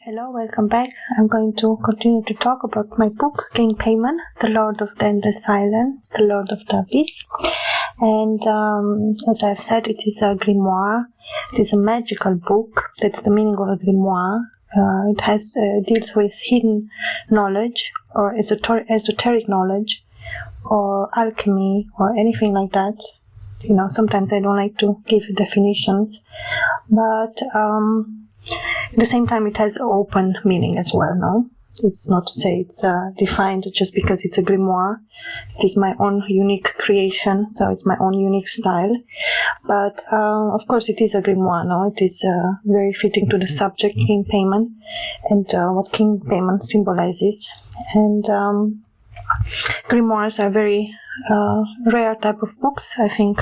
Hello, welcome back. I'm going to continue to talk about my book, King Paimon, The Lord of the Endless Silence, The Lord of the Abyss. And as I've said, it is a grimoire. It is a magical book. That's the meaning of a grimoire. It deals with hidden knowledge or esoteric knowledge or alchemy or anything like that. You know, sometimes I don't like to give definitions, but at the same time, it has open meaning as well, no? It's not to say it's defined just because it's a grimoire. It is my own unique creation, so it's my own unique style. But, of course, it is a grimoire, no? It is very fitting to the subject, King Paimon, and what King Paimon symbolizes. And grimoires are very rare type of books. I think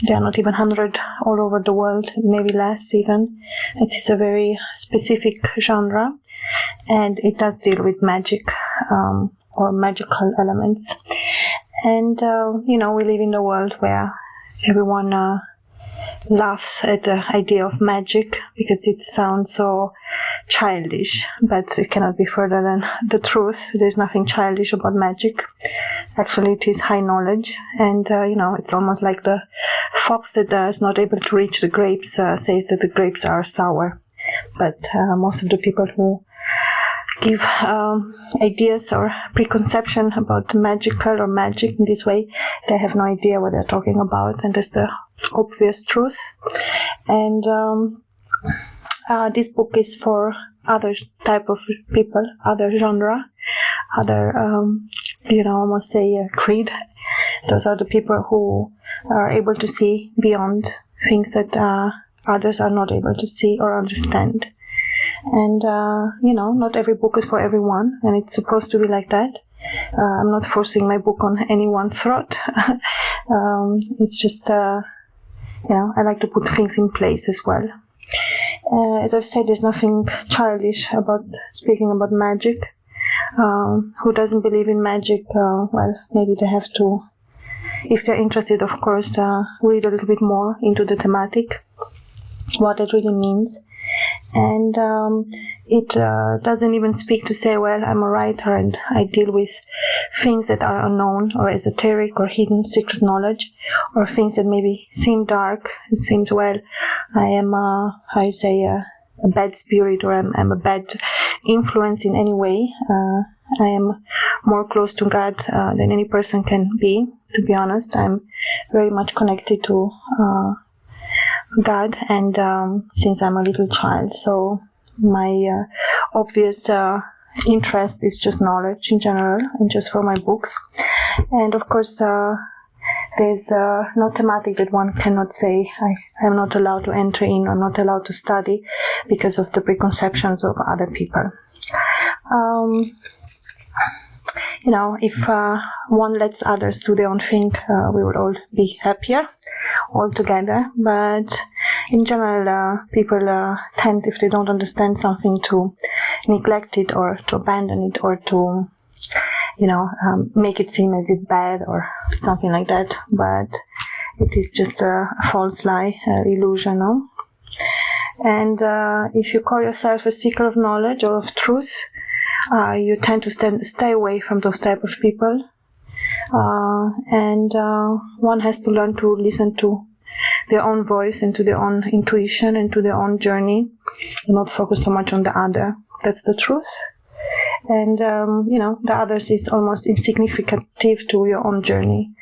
there are not even 100 all over the world, maybe less even. It is a very specific genre, and it does deal with magic or magical elements. And we live in a world where everyone laughs at the idea of magic because it sounds so childish, but it cannot be further than the truth. There's nothing childish about magic. Actually, it is high knowledge, and it's almost like the fox that is not able to reach the grapes says that the grapes are sour. But most of the people who give ideas or preconception about magical or magic in this way, they have no idea what they're talking about, and that's the obvious truth. And this book is for other type of people, other genre, other almost say creed. Those are the people who are able to see beyond things that others are not able to see or understand. And not every book is for everyone, and it's supposed to be like that. I'm not forcing my book on anyone's throat. It's just I like to put things in place as well. As I've said, there's nothing childish about speaking about magic. Who doesn't believe in magic, maybe they have to, if they're interested, of course, read a little bit more into the thematic, what it really means. And it doesn't even speak to say, well, I'm a writer and I deal with things that are unknown or esoteric or hidden secret knowledge, or things that maybe seem dark. It seems, well, I am a bad spirit, or I'm a bad influence in any way. I am more close to God than any person can be, to be honest. I'm very much connected to God, and since I'm a little child, so my obvious interest is just knowledge in general, and just for my books. And of course, there's no thematic that one cannot say I'm not allowed to enter in, or I'm not allowed to study because of the preconceptions of other people. If one lets others do their own thing, we would all be happier all together. But in general, people tend, if they don't understand something, to neglect it or to abandon it or to make it seem as if bad or something like that. But it is just a false lie, illusion, no? And if you call yourself a seeker of knowledge or of truth, you tend to stay away from those type of people. And one has to learn to listen to their own voice and to their own intuition and to their own journey, and not focus so much on the other. That's the truth. And, the others is almost insignificant to your own journey.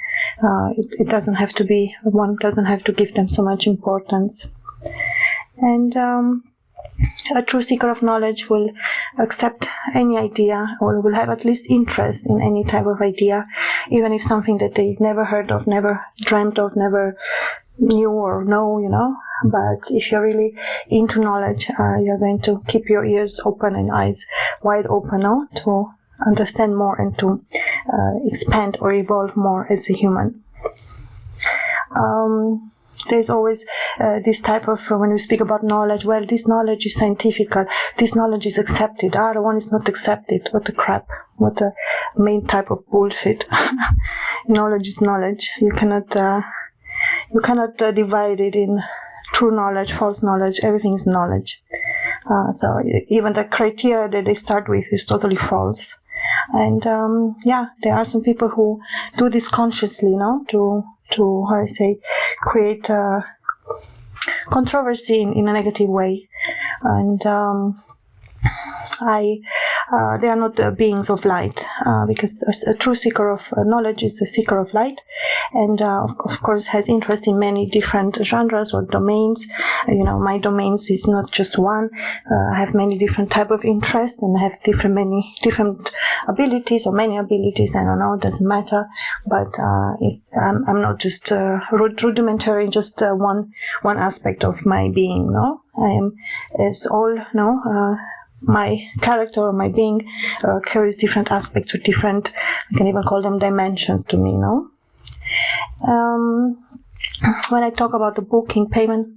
It doesn't have to be, one doesn't have to give them so much importance. And a true seeker of knowledge will accept any idea, or will have at least interest in any type of idea, even if something that they never heard of, never dreamt of, never knew or know, But if you're really into knowledge, you're going to keep your ears open and eyes wide open, to understand more and to expand or evolve more as a human. There's always this type of, when we speak about knowledge, well, this knowledge is scientific, this knowledge is accepted, the one is not accepted. What a crap, what a main type of bullshit. Knowledge is knowledge. You cannot divide it in true knowledge, false knowledge. Everything is knowledge. So even the criteria that they start with is totally false. And there are some people who do this consciously, to how I say, create controversy in a negative way. And they are not beings of light, because a true seeker of knowledge is a seeker of light, and of course has interest in many different genres or domains. My domains is not just one. I have many different type of interests, and I have many different abilities, or many abilities. I don't know, it doesn't matter. But I'm not just rudimentary, just one aspect of my being. No, I am as all. No. My character or my being carries different aspects or different, I can even call them dimensions to me, When I talk about the book King Paimon,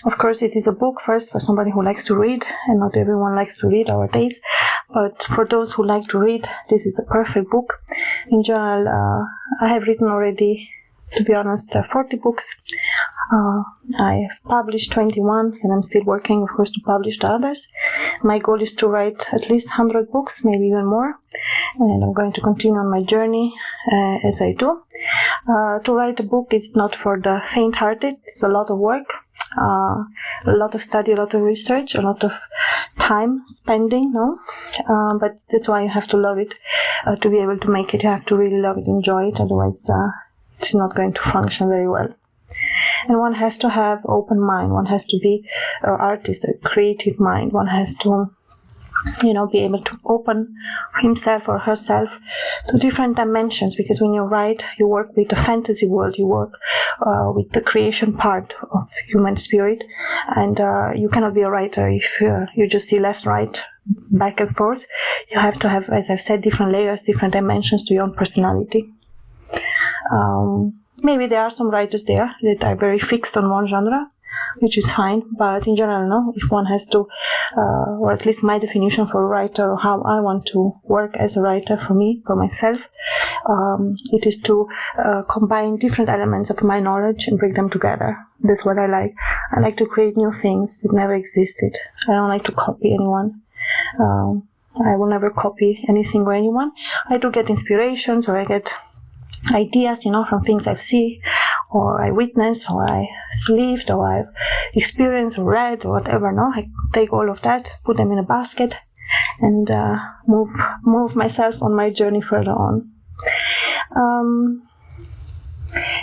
of course it is a book first for somebody who likes to read, and not everyone likes to read nowadays, but for those who like to read, this is a perfect book. In general, I have written already, to be honest, 40 books. I have published 21, and I'm still working, of course, to publish the others. My goal is to write at least 100 books, maybe even more, and I'm going to continue on my journey as I do. To write a book is not for the faint-hearted. It's a lot of work, a lot of study, a lot of research, a lot of time spending, but that's why you have to love it to be able to make it. You have to really love it, enjoy it, otherwise it's not going to function very well. And one has to have open mind. One has to be an artist, a creative mind. One has to, be able to open himself or herself to different dimensions. Because when you write, you work with the fantasy world. You work with the creation part of human spirit. And you cannot be a writer if you just see left, right, back and forth. You have to have, as I've said, different layers, different dimensions to your own personality. Maybe there are some writers there that are very fixed on one genre, which is fine, but in general, if one has to, or at least my definition for a writer, or how I want to work as a writer for me, for myself, it is to combine different elements of my knowledge and bring them together. That's what I like. I like to create new things that never existed. I don't like to copy anyone. I will never copy anything or anyone. I do get inspirations, or I get ideas, from things I've seen, or I witnessed, or I lived, or I've experienced, or read, or whatever. I take all of that, put them in a basket, and move myself on my journey further on.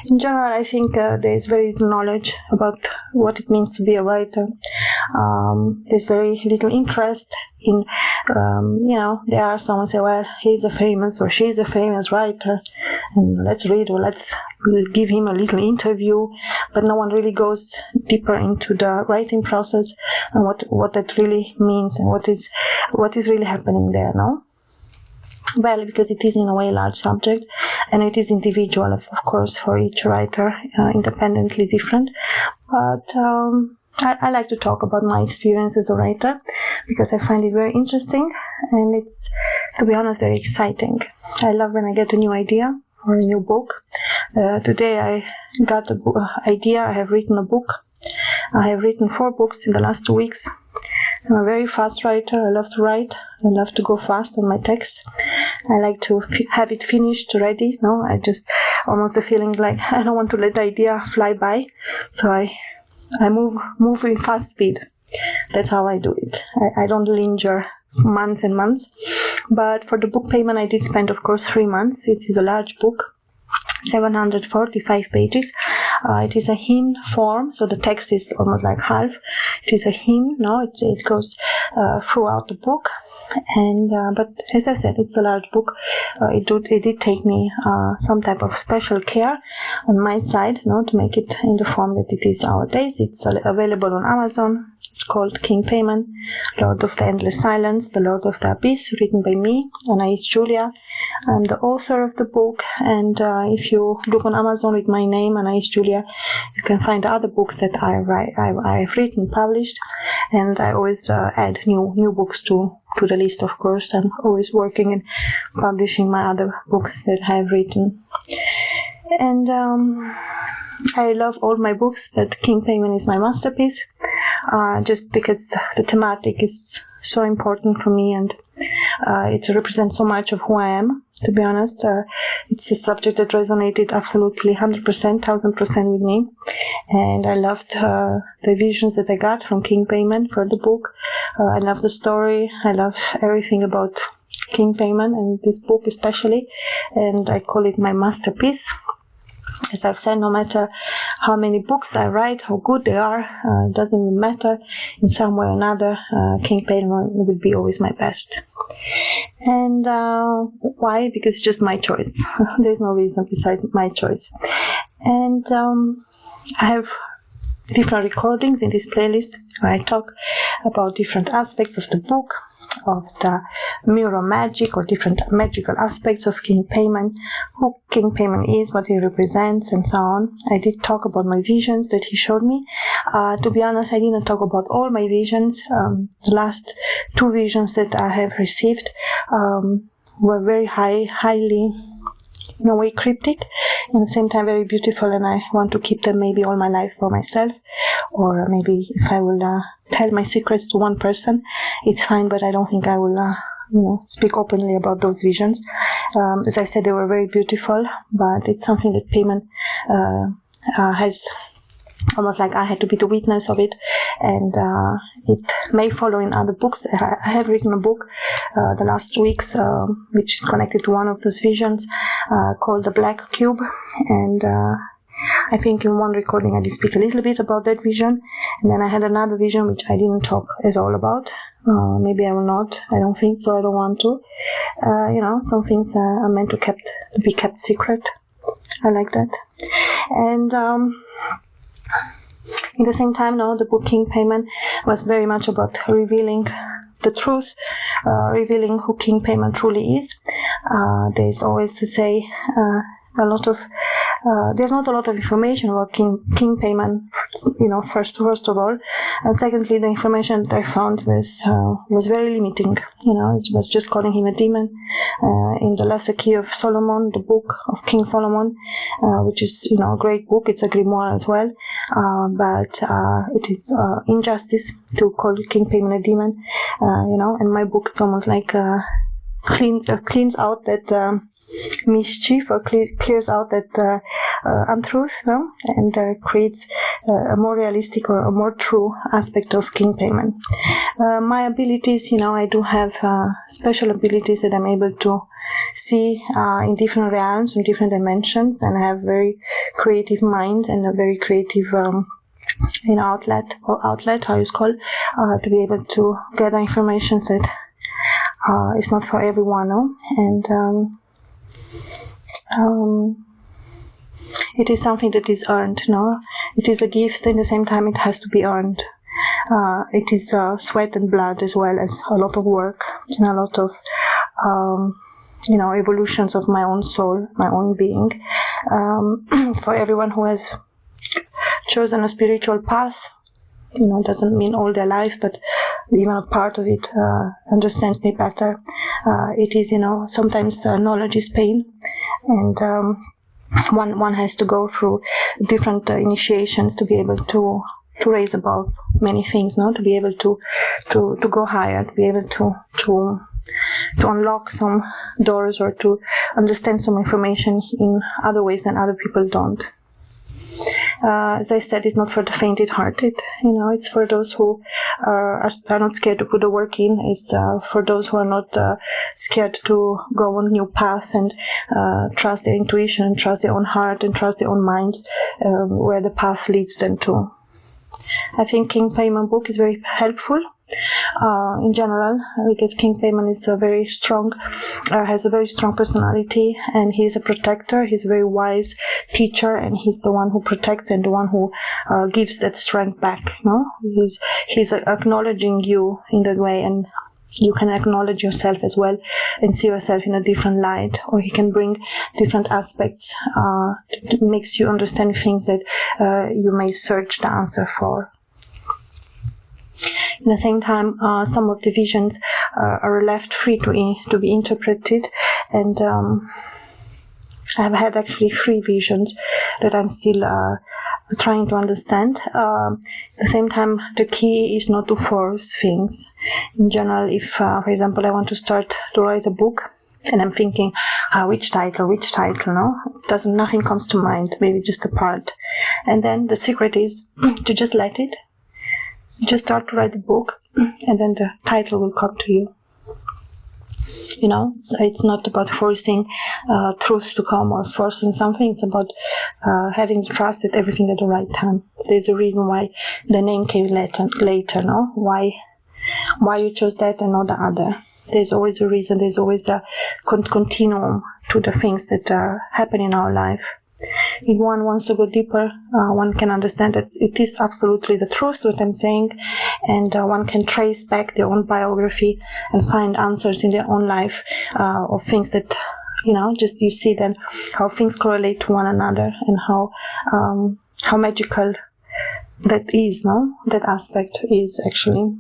In general, I think there is very little knowledge about what it means to be a writer. There's very little interest in, there are someone say, well, he's a famous or she's a famous writer, and let's read, or let's give him a little interview, but no one really goes deeper into the writing process and what that really means and what is really happening there, Well, because it is in a way a large subject, and it is individual, of course, for each writer, independently different. But I like to talk about my experience as a writer, because I find it very interesting, and it's, to be honest, very exciting. I love when I get a new idea or a new book. Today I got an idea. I have written a book. I have written 4 books in the last 2 weeks. I'm a very fast writer. I love to write. I love to go fast on my text. I like to have it finished, ready. I just almost a feeling like I don't want to let the idea fly by. So I move in fast speed. That's how I do it. I don't linger months and months. But for the book Paimon, I did spend, of course, 3 months. It is a large book. 745 pages. It is a hymn form, so the text is almost like half. It is a hymn, it goes throughout the book. And but as I said, it's a large book. It did take me some type of special care on my side, to make it in the form that it is nowadays. It's available on Amazon. It's called King Paimon, Lord of the Endless Silence, the Lord of the Abyss, written by me, Anais Giulia. I'm the author of the book, and if you look on Amazon with my name, Anais Giulia, you can find the other books that I've written, published, and I always add new books to the list, of course. I'm always working and publishing my other books that I've written. And I love all my books, but King Paimon is my masterpiece. just because the thematic is so important for me, and it represents so much of who I am, to be honest. It's a subject that resonated absolutely 100%, 1000% with me, and I loved the visions that I got from King Paimon for the book. I love the story, I love everything about King Paimon and this book especially, and I call it my masterpiece. As I've said, no matter how many books I write, how good they are, it doesn't even matter. In some way or another, King Paimon will be always my best. And why? Because it's just my choice. There's no reason besides my choice. And I have different recordings in this playlist where I talk about different aspects of the book, of the mirror magic, or different magical aspects of King Paimon, who King Paimon is, what he represents, and so on. I did talk about my visions that he showed me. To be honest, I didn't talk about all my visions. The last 2 visions that I have received were very highly, in a way, cryptic, and at the same time very beautiful, and I want to keep them maybe all my life for myself, or maybe if I will tell my secrets to one person, it's fine, but I don't think I will speak openly about those visions. As I said, they were very beautiful, but it's something that Paimon has, almost like I had to be the witness of it, and it may follow in other books. I have written a book the last weeks, which is connected to one of those visions, called The Black Cube, and I think in one recording I did speak a little bit about that vision, and then I had another vision which I didn't talk at all about. Maybe I will not. I don't think so. I don't want to. Some things are meant to be kept secret. I like that. And in the same time, the book King Paimon was very much about revealing the truth, revealing who King Paimon truly is. There's always to say there's not a lot of information about King Paimon, first of all, and secondly, the information that I found was very limiting. It was just calling him a demon. In the Lesser Key of Solomon, the book of King Solomon, which is a great book, it's a grimoire as well, but it is injustice to call King Paimon a demon. And my book, it's almost like cleans out that mischief, or clears out that untruth, and creates a more realistic or a more true aspect of King Paimon. My abilities, I do have special abilities that I'm able to see in different realms, in different dimensions, and I have very creative mind and a very creative outlet, how it's called, to be able to gather information that is not for everyone, and it is something that is earned, It is a gift, and at the same time it has to be earned. It is sweat and blood, as well as a lot of work and a lot of evolutions of my own soul, my own being. For everyone who has chosen a spiritual path, doesn't mean all their life, but even a part of it understands me better. It is, sometimes knowledge is pain, and one has to go through different initiations to be able to raise above many things, to be able to go higher, to be able to unlock some doors, or to understand some information in other ways than other people don't. As I said, it's not for the faint-hearted. It's for those who are not scared to put the work in. It's for those who are not scared to go on a new path and trust their intuition, trust their own heart, and trust their own mind, where the path leads them to. I think King Paimon book is very helpful in general, because King Paimon is has a very strong personality, and he's a protector. He's a very wise teacher, and he's the one who protects and the one who gives that strength back. He's acknowledging you in that way, and you can acknowledge yourself as well and see yourself in a different light, or he can bring different aspects that makes you understand things that you may search the answer for. At the same time, some of the visions are left free to be interpreted, and I've had actually 3 visions that I'm still trying to understand. At the same time, the key is not to force things. In general, if, for example, I want to start to write a book, and I'm thinking, which title, no? Nothing comes to mind, maybe just a part. And then the secret is to just let it. Just start to write the book, and then the title will come to you. You know, so it's not about forcing truth to come or forcing something. It's about having the trust that everything at the right time. There's a reason why the name came later, no? Why you chose that and not the other. There's always a reason. There's always a continuum to the things that happen in our life. If one wants to go deeper, one can understand that it is absolutely the truth what I'm saying, and one can trace back their own biography and find answers in their own life of things that, you know, just you see then how things correlate to one another, and how magical that is, no? That aspect is actually.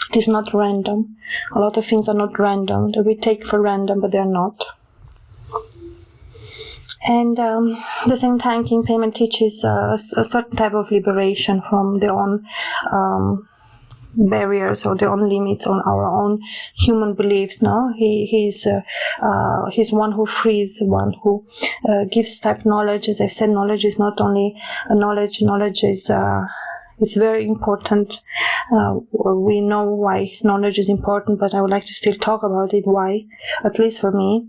It is not random. A lot of things are not random. That we take for random, but they're not. And at the same time, King Paimon teaches a certain type of liberation from their own barriers or their own limits on our own human beliefs. No, he's one who frees, one who gives type knowledge. As I've said, knowledge is not only a knowledge. Knowledge is it's very important. We know why knowledge is important, but I would like to still talk about it. Why? At least for me,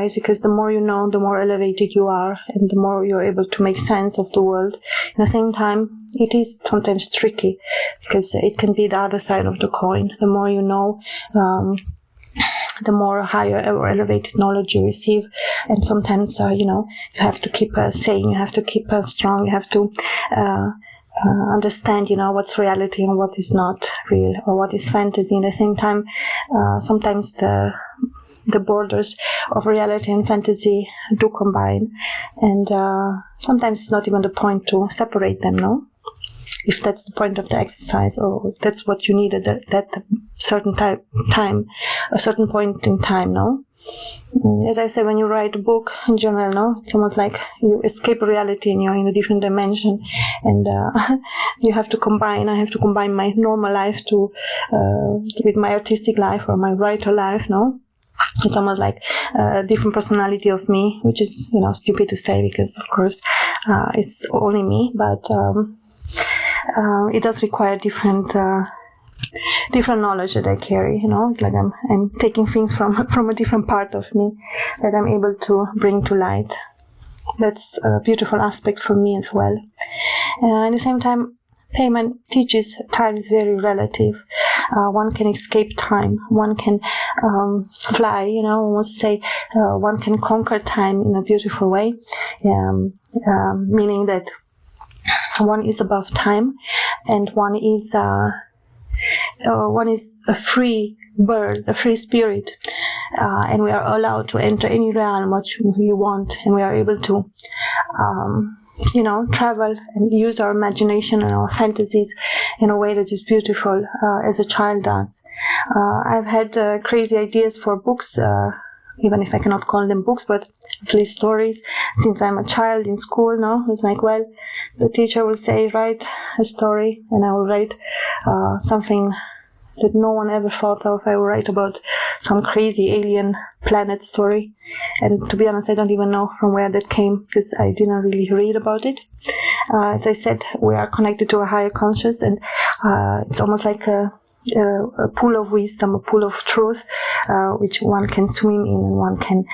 is because the more you know, the more elevated you are, and the more you're able to make sense of the world. At the same time, it is sometimes tricky, because it can be the other side of the coin. The more you know, the more higher or elevated knowledge you receive, and sometimes, you have to keep sane, you have to keep strong, you have to understand, what's reality and what is not real, or what is fantasy. At the same time, sometimes the borders of reality and fantasy do combine, and sometimes it's not even the point to separate them, no? If that's the point of the exercise, or that's what you need at that certain time, a certain point in time, no? As I say, when you write a book in general, no, it's almost like you escape reality and you're in a different dimension, and you have to combine. I have to combine my normal life with my artistic life or my writer life, no? It's almost like a different personality of me, which is, stupid to say, because of course it's only me, but it does require different knowledge that I carry. It's like I'm taking things from a different part of me that I'm able to bring to light. That's a beautiful aspect for me as well. At the same time, Paimon teaches time is very relative. One can escape time. One can fly, almost say one can conquer time in a beautiful way, meaning that one is above time, and one is a free bird, a free spirit, and we are allowed to enter any realm what you want, and we are able to travel and use our imagination and our fantasies in a way that is beautiful, as a child does. I've had crazy ideas for books, even if I cannot call them books, but at least stories. Since I'm a child in school now, it's like, well, the teacher will say, write a story, and I will write something that no one ever thought of. I will write about some crazy alien planet story. And to be honest, I don't even know from where that came, because I didn't really read about it. As I said, we are connected to a higher conscious, and it's almost like a pool of wisdom, a pool of truth, which one can swim in, and one can,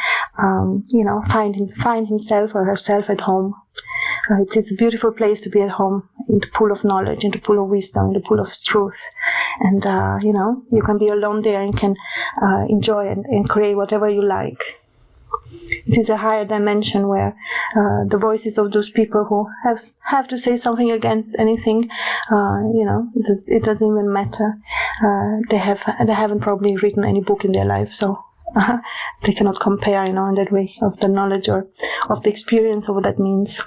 find himself or herself at home. It is a beautiful place to be at home, in the pool of knowledge, in the pool of wisdom, in the pool of truth. And, you can be alone there and can enjoy and create whatever you like. It is a higher dimension where the voices of those people who have to say something against anything, it doesn't even matter. They haven't probably written any book in their life, so they cannot compare, in that way, of the knowledge or of the experience of what that means.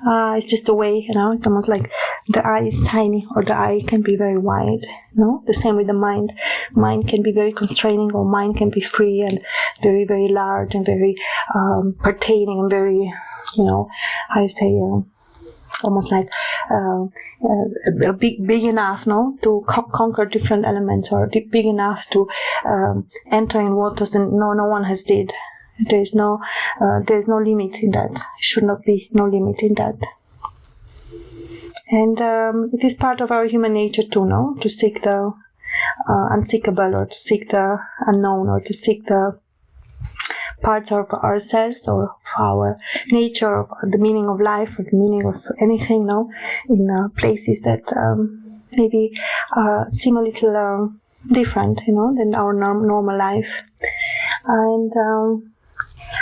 It's just a way, it's almost like the eye is tiny, or the eye can be very wide. No, the same with the mind. Mind can be very constraining, or mind can be free and very, very large and very pertaining and very, how you say, almost like big enough, no, to conquer different elements, or big enough to enter in waters and no one has did. There's no limit in that. Should not be no limit in that. And it is part of our human nature too, no, to seek the unseekable, or to seek the unknown, or to seek the parts of ourselves, or of our nature, of the meaning of life, or the meaning of anything, no, in places that maybe seem a little different, than our normal life. And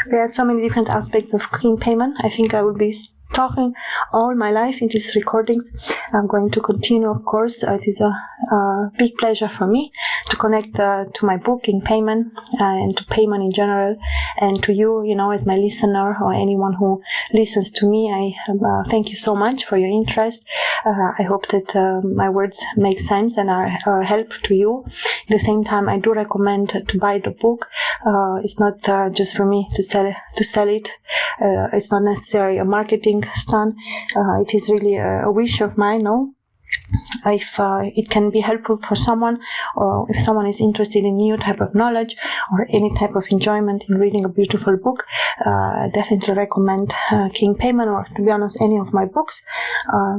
there are so many different aspects of King Paimon. I think I will be talking all my life in these recordings. I'm going to continue, of course. It is a big pleasure for me to connect to my book, King Paimon, and to Paimon in general, and to you, as my listener, or anyone who listens to me. I thank you so much for your interest. I hope that my words make sense and are help to you. At the same time, I do recommend to buy the book. It's not just for me to sell it. It's not necessarily a marketing stunt. It is really a wish of mine, no? If it can be helpful for someone, or if someone is interested in new type of knowledge or any type of enjoyment in reading a beautiful book, I definitely recommend King Paimon, or to be honest, any of my books.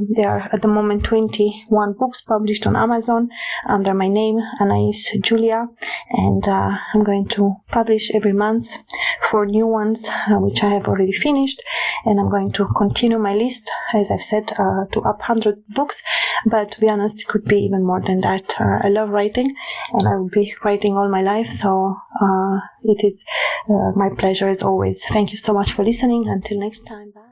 There are at the moment 21 books published on Amazon under my name, Anais Giulia, and I'm going to publish every month 4 new ones, which I have already finished, and I'm going to continue my list, as I've said, to up 100 books. But to be honest, it could be even more than that. I love writing, and I will be writing all my life, so it is my pleasure as always. Thank you so much for listening. Until next time, bye.